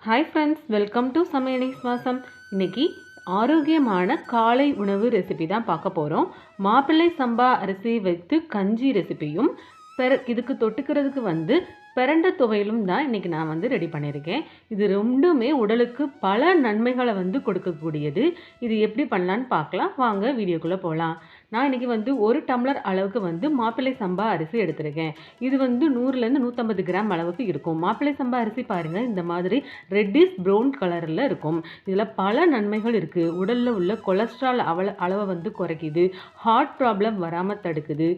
Hi friends, welcome to சமையலை சுவாசம். இன்னைக்கு ஆரோக்கியமான காலை உணவு ரெசிபி தான் பார்க்க போகிறோம். மாப்பிள்ளை சம்பா அரிசி வைத்து கஞ்சி ரெசிபியும் இதுக்கு தொட்டுக்கிறதுக்கு பிரண்ட துவையலும் தான் இன்றைக்கி நான் ரெடி பண்ணியிருக்கேன். இது ரெண்டுமே உடலுக்கு பல நன்மைகளை கொடுக்கக்கூடியது. இது எப்படி பண்ணலான்னு பார்க்கலாம், வாங்க வீடியோக்குள்ளே போகலாம். நான் இன்றைக்கி 1 டம்ளர் அளவுக்கு மாப்பிள்ளை சம்பா அரிசி எடுத்திருக்கேன். இது 100லேருந்து 150 கிராம் அளவுக்கு இருக்கும். மாப்பிள்ளை சம்பா அரிசி பாருங்கள், இந்த மாதிரி ரெட்டிஷ் ப்ரௌன் கலரில் இருக்கும். இதில் பல நன்மைகள் இருக்குது. உடலில் உள்ள கொலஸ்ட்ரால் அளவை குறைக்குது, ஹார்ட் ப்ராப்ளம் வராமல் தடுக்குது,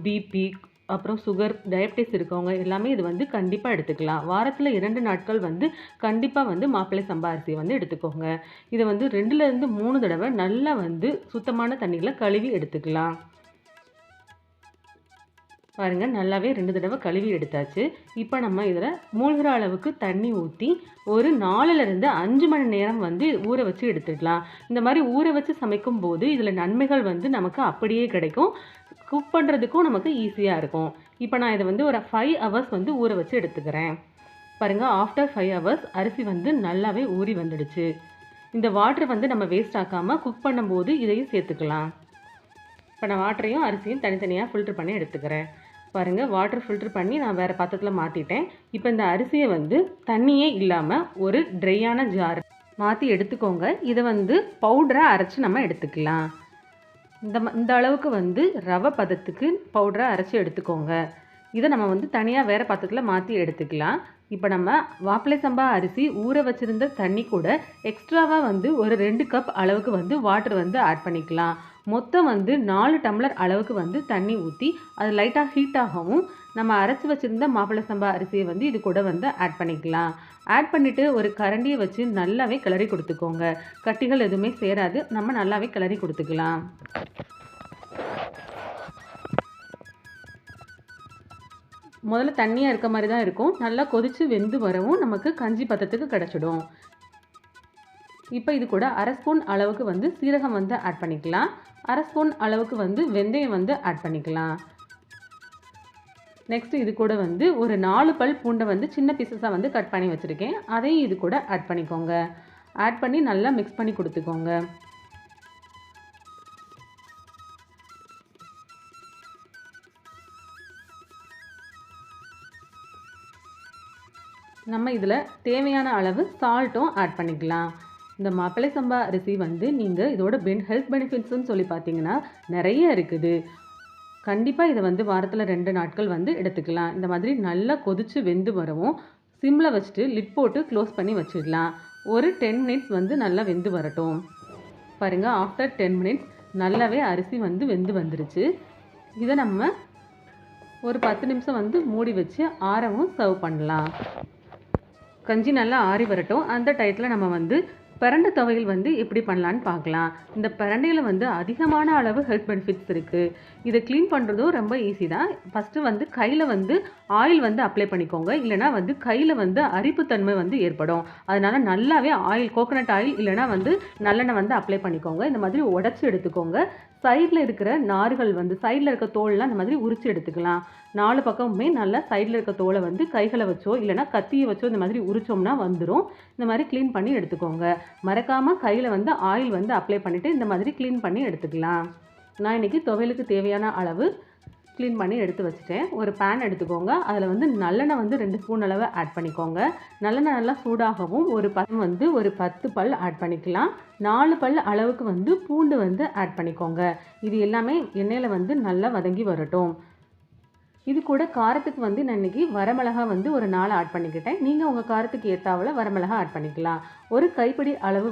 பிபி அப்புறம் சுகர் டயபிட்டிஸ் இருக்கவங்க எல்லாமே இது கண்டிப்பாக எடுத்துக்கலாம். வாரத்தில் 2 நாட்கள் கண்டிப்பாக மாப்பிள்ளை சம்பா அரிசியை எடுத்துக்கோங்க. இதை 2லேருந்து 3 தடவை நல்லா சுத்தமான தண்ணியில் கழுவி எடுத்துக்கலாம். பாருங்கள், நல்லாவே 2 தடவை கழுவி எடுத்தாச்சு. இப்போ நம்ம இதில் மூழ்கிற அளவுக்கு தண்ணி ஊற்றி ஒரு 4லேருந்து 5 மணி நேரம் ஊற வச்சு எடுத்துக்கலாம். இந்த மாதிரி ஊற வச்சு சமைக்கும் போது இதில் நன்மைகள் நமக்கு அப்படியே கிடைக்கும். குக் பண்ணுறதுக்கும் நமக்கு ஈஸியாக இருக்கும். இப்போ நான் இதை ஒரு 5 ஹவர்ஸ் ஊற வச்சு எடுத்துக்கிறேன். பாருங்கள், ஆஃப்டர் 5 ஹவர்ஸ் அரிசி நல்லாவே ஊறி வந்துடுச்சு. இந்த வாட்டரை நம்ம வேஸ்ட் ஆக்காமல் குக் பண்ணும்போது இதையும் சேர்த்துக்கலாம். இப்போ நான் வாட்டரையும் அரிசியும் தனித்தனியாக ஃபில்ட்ரு பண்ணி எடுத்துக்கிறேன். பாருங்கள், வாட்டர் ஃபில்ட்ரு பண்ணி நான் வேறு பாத்திரத்தில் மாற்றிட்டேன். இப்போ இந்த அரிசியை தண்ணியே இல்லாமல் ஒரு ட்ரையான ஜார் மாற்றி எடுத்துக்கோங்க. இதை பவுடராக அரைச்சி நம்ம எடுத்துக்கலாம். இந்த அளவுக்கு ரவை பதத்துக்கு பவுடரை அரைச்சி எடுத்துக்கோங்க. இதை நம்ம தனியாக வேறு பாத்திரத்தில் மாற்றி எடுத்துக்கலாம். இப்போ நம்ம மாப்பிள்ளை சம்பா அரிசி ஊற வச்சுருந்த தண்ணி கூட எக்ஸ்ட்ராவாக ஒரு 2 கப் அளவுக்கு வாட்டர் ஆட் பண்ணிக்கலாம். மொத்தம் 4 டம்ளர் அளவுக்கு தண்ணி ஊற்றி அது லைட்டாக ஹீட் ஆகவும் நம்ம அரைச்சி வச்சுருந்த மாப்பிள்ளை சம்பா அரிசியை இது கூட ஆட் பண்ணிக்கலாம். ஆட் பண்ணிவிட்டு ஒரு கரண்டியை வச்சு நல்லாவே கிளறி கொடுத்துக்கோங்க. கட்டிகள் எதுவுமே சேராது, நம்ம நல்லாவே கிளறி கொடுத்துக்கலாம். முதல்ல தண்ணியாக இருக்க மாதிரி தான் இருக்கும். நல்லா கொதித்து வெந்து வரவும் நமக்கு கஞ்சி பதத்துக்கு கிடச்சிடும். இப்போ இது கூட 1/2 ஸ்பூன் அளவுக்கு சீரகம் ஆட் பண்ணிக்கலாம். 1/2 ஸ்பூன் அளவுக்கு வெந்தயம் ஆட் பண்ணிக்கலாம். நெக்ஸ்ட் இது கூட ஒரு 4 பல் பூண்டை சின்ன பீசஸாக கட் பண்ணி வச்சுருக்கேன். அதையும் இது கூட ஆட் பண்ணிக்கோங்க. ஆட் பண்ணி நல்லா மிக்ஸ் பண்ணி கொடுத்துக்கோங்க. நம்ம இதில் தேவையான அளவு சால்ட்டும் ஆட் பண்ணிக்கலாம். இந்த மாப்பிள்ளை சம்பா அரிசி நீங்கள் இதோட ஹெல்த் பெனிஃபிட்ஸ்னு சொல்லி பார்த்தீங்கன்னா நிறைய இருக்குது. கண்டிப்பாக இதை வாரத்தில் 2 நாட்கள் எடுத்துக்கலாம். இந்த மாதிரி நல்லா கொதித்து வெந்து வரவும் சிம்மில் வச்சுட்டு லிட் போட்டு க்ளோஸ் பண்ணி வச்சிடலாம். ஒரு 10 மினிட்ஸ் நல்லா வெந்து வரட்டும். பாருங்கள், ஆஃப்டர் 10 மினிட்ஸ் நல்லாவே அரிசி வெந்து வந்துருச்சு. இதை நம்ம ஒரு 10 நிமிஷம் மூடி வச்சு ஆறவும் சர்வ் பண்ணலாம். கஞ்சி நல்லா ஆறி வரட்டும். அந்த டயத்தில் நம்ம பிரண்டை துவையல் எப்படி பண்ணலான்னு பார்க்கலாம். இந்த பிரண்டையில் அதிகமான அளவு ஹெல்த் பெனிஃபிட்ஸ் இருக்குது. இதை க்ளீன் பண்ணுறதும் ரொம்ப ஈஸி தான். ஃபஸ்ட்டு கையில் ஆயில் அப்ளை பண்ணிக்கோங்க. இல்லைனா கையில் அரிப்புத்தன்மை ஏற்படும். அதனால் நல்லாவே ஆயில், கோகோனட் ஆயில் இல்லைனா நல்லெண்ணெய் அப்ளை பண்ணிக்கோங்க. இந்த மாதிரி உடச்சி எடுத்துக்கோங்க. சைடில் இருக்கிற நார்கள் சைடில் இருக்க தோல்லாம் இந்த மாதிரி உரிச்சு எடுத்துக்கலாம். 4 பக்கமுமே நல்லா சைடில் இருக்க தோலை கைகளை வச்சோ இல்லைனா கத்தியை வச்சோ இந்த மாதிரி உரிச்சோம்னா வந்துடும். இந்த மாதிரி க்ளீன் பண்ணி எடுத்துக்கோங்க. மறக்காமல் கையில் ஆயில் அப்ளை பண்ணிவிட்டு இந்த மாதிரி க்ளீன் பண்ணி எடுத்துக்கலாம். நான் இன்றைக்கி துவையலுக்கு தேவையான அளவு க்ளீன் பண்ணி எடுத்து வச்சுட்டேன். ஒரு பேன் எடுத்துக்கோங்க. அதில் நல்லெண்ணெய் 2 ஸ்பூன் அளவு ஆட் பண்ணிக்கோங்க. நல்லெண்ணெய் நல்லா சூடாகவும் ஒரு 10 பல் ஆட் பண்ணிக்கலாம். 4 பல் அளவுக்கு பூண்டு ஆட் பண்ணிக்கோங்க. இது எல்லாமே எண்ணெயில் நல்லா வதங்கி வரட்டும். இது கூட காரத்துக்கு நான் இன்றைக்கி வரமிளகா ஒரு 4 ஆட் பண்ணிக்கிட்டேன். நீங்கள் உங்கள் காரத்துக்கு ஏற்றாவில் வரமிளகா ஆட் பண்ணிக்கலாம். ஒரு கைப்பிடி அளவு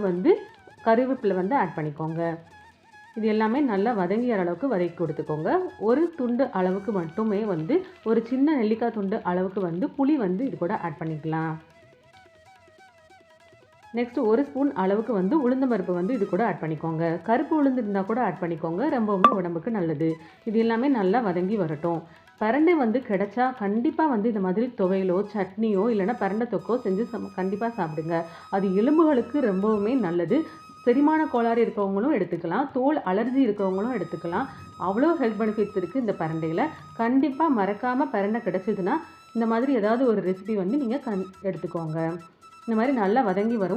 கருவேப்பிலை ஆட் பண்ணிக்கோங்க. இது எல்லாமே நல்லா வதங்கிற அளவுக்கு வதக்கி கொடுத்துக்கோங்க. ஒரு துண்டு அளவுக்கு மட்டுமே ஒரு சின்ன நெல்லிக்காய் துண்டு அளவுக்கு புளி இது கூட ஆட் பண்ணிக்கலாம். நெக்ஸ்ட் 1 ஸ்பூன் அளவுக்கு உளுந்தம்பருப்பு இது கூட ஆட் பண்ணிக்கோங்க. கருப்பு உளுந்து இருந்தால் கூட ஆட் பண்ணிக்கோங்க, ரொம்பவுமே உடம்புக்கு நல்லது. இது எல்லாமே நல்லா வதங்கி வரட்டும். பிரண்டை கிடைச்சா கண்டிப்பாக இந்த மாதிரி துவையலோ சட்னியோ இல்லைனா பிரண்டை தொக்கோ செஞ்சு கண்டிப்பாக சாப்பிடுங்க. அது எலும்புகளுக்கு ரொம்பவுமே நல்லது. செரிமான கோளாறு இருக்கவங்களும் எடுத்துக்கலாம், தோல் அலர்ஜி இருக்கவங்களும் எடுத்துக்கலாம். அவ்வளோ ஹெல்த் பெனிஃபிட்ஸ் இருக்குது இந்த பிரண்டையில். கண்டிப்பாக மறக்காமல் பிரண்டை கிடச்சிதுன்னா இந்த மாதிரி ஏதாவது ஒரு ரெசிபி நீங்கள் எடுத்துக்கோங்க. இந்த மாதிரி நல்லா வதங்கி வரும்.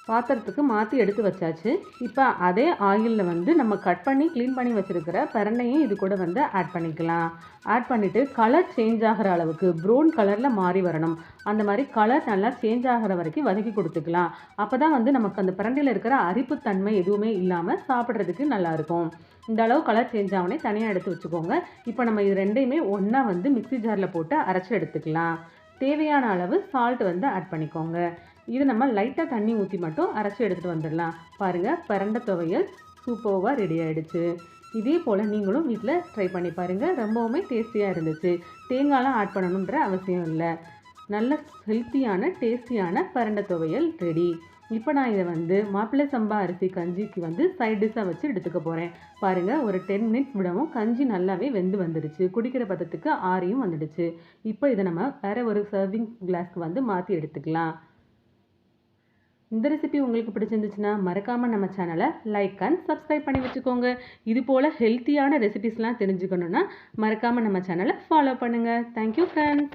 பாத்திரத்துக்கு மாற்றி எடுத்து வச்சாச்சு. இப்போ அதே ஆயிலில் வந்து நம்ம கட் பண்ணி க்ளீன் பண்ணி வச்சுருக்கிற பிரண்டையும் இது கூட வந்து ஆட் பண்ணிக்கலாம். ஆட் பண்ணிவிட்டு கலர் சேஞ்ச் ஆகிற அளவுக்கு ப்ரௌன் கலரில் மாறி வரணும். அந்த மாதிரி கலர் நல்லா சேஞ்ச் ஆகிற வரைக்கும் வதக்கி கொடுத்துக்கலாம். அப்போ தான் வந்து நமக்கு அந்த பிரண்டையில் இருக்கிற அரிப்புத்தன்மை எதுவுமே இல்லாமல் சாப்பிட்றதுக்கு நல்லாயிருக்கும். இந்த அளவு கலர் சேஞ்ச் ஆகனே தனியாக எடுத்து வச்சுக்கோங்க. இப்போ நம்ம இது ரெண்டையுமே ஒன்றா வந்து மிக்ஸி ஜாரில் போட்டு அரைச்சி எடுத்துக்கலாம். தேவையான அளவு சால்ட் வந்து ஆட் பண்ணிக்கோங்க. இது நம்ம லைட்டாக தண்ணி ஊற்றி மட்டும் அரைச்சி எடுத்துகிட்டு வந்துடலாம். பாருங்கள், பிரண்டை துவையல் சூப்பராக ரெடி ஆகிடுச்சு. இதே போல் நீங்களும் வீட்டில் ட்ரை பண்ணி பாருங்கள். ரொம்பவுமே டேஸ்டியாக இருந்துச்சு. தேங்காய்லாம் ஆட் பண்ணணுன்ற அவசியம் இல்லை. நல்ல ஹெல்த்தியான டேஸ்டியான பிரண்டை துவையல் ரெடி. இப்போ நான் இதை வந்து மாப்பிள்ளை சம்பா அரிசி கஞ்சிக்கு வந்து சைட் டிஷ்ஷாக வச்சு எடுத்துக்க போகிறேன். பாருங்கள், ஒரு 10 மினிட்ஸ் விடவும் கஞ்சி நல்லாவே வெந்து வந்துடுச்சு. குடிக்கிற பதத்துக்கு ஆறியும் வந்துடுச்சு. இப்போ இதை நம்ம வேறு ஒரு சர்விங் கிளாஸ்க்கு வந்து மாற்றி எடுத்துக்கலாம். இந்த ரெசிபி உங்களுக்கு பிடிச்சிருந்துச்சுன்னா மறக்காமல் நம்ம சேனலை லைக் அண்ட் சப்ஸ்கிரைப் பண்ணி வச்சுக்கோங்க. இது போல் ஹெல்த்தியான ரெசிபிஸ்லாம் தெரிஞ்சுக்கணுன்னா மறக்காமல் நம்ம சேனலை ஃபாலோ பண்ணுங்கள். Thank you friends.